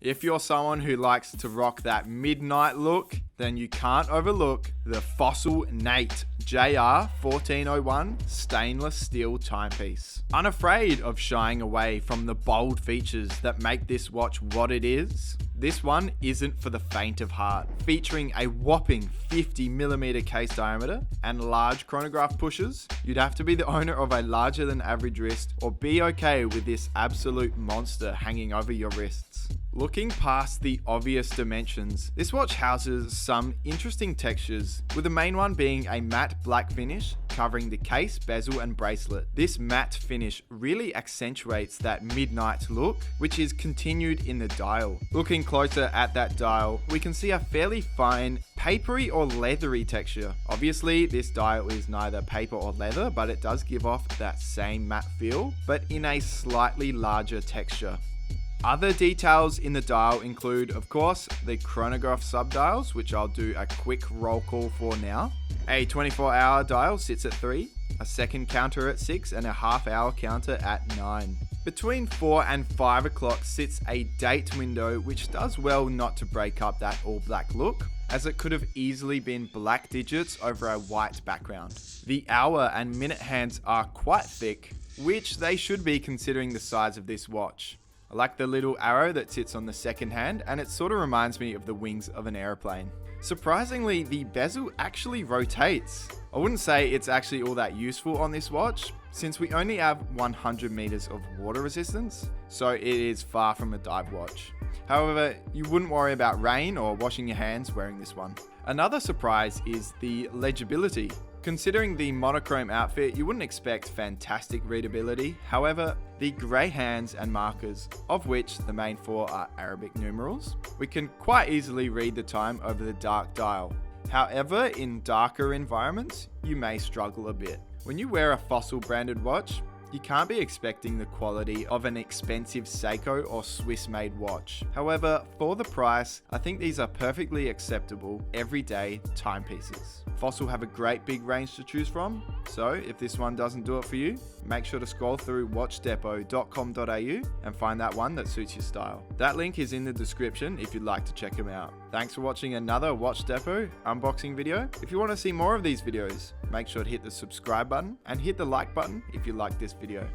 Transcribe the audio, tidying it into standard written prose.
If you're someone who likes to rock that midnight look, then you can't overlook the Fossil Nate JR 1401 stainless steel timepiece. Unafraid of shying away from the bold features that make this watch what it is, this one isn't for the faint of heart. Featuring a whopping 50mm case diameter and large chronograph pushers, you'd have to be the owner of a larger than average wrist or be okay with this absolute monster hanging over your wrists. Looking past the obvious dimensions, this watch houses some interesting textures, with the main one being a matte black finish covering the case, bezel and bracelet. This matte finish really accentuates that midnight look, which is continued in the dial. Looking closer at that dial, we can see a fairly fine papery or leathery texture. Obviously, this dial is neither paper or leather, but it does give off that same matte feel, but in a slightly larger texture. Other details in the dial include, of course, the chronograph subdials, which I'll do a quick roll call for now. A 24-hour dial sits at 3, a second counter at 6, and a half-hour counter at 9. Between 4 and 5 o'clock sits a date window, which does well not to break up that all-black look, as it could have easily been black digits over a white background. The hour and minute hands are quite thick, which they should be considering the size of this watch. I like the little arrow that sits on the second hand, and it sort of reminds me of the wings of an aeroplane. Surprisingly, the bezel actually rotates. I wouldn't say it's actually all that useful on this watch, since we only have 100 meters of water resistance, so it is far from a dive watch. However, you wouldn't worry about rain or washing your hands wearing this one. Another surprise is the legibility. Considering the monochrome outfit, you wouldn't expect fantastic readability. However, the grey hands and markers, of which the main 4 are Arabic numerals, we can quite easily read the time over the dark dial. However, in darker environments, you may struggle a bit. When you wear a Fossil branded watch, you can't be expecting the quality of an expensive Seiko or Swiss-made watch. However, for the price, I think these are perfectly acceptable everyday timepieces. Fossil have a great big range to choose from, so if this one doesn't do it for you, make sure to scroll through watchdepot.com.au and find that one that suits your style. That link is in the description if you'd like to check them out. Thanks for watching another Watch Depot unboxing video. If you want to see more of these videos, make sure to hit the subscribe button and hit the like button if you like this video.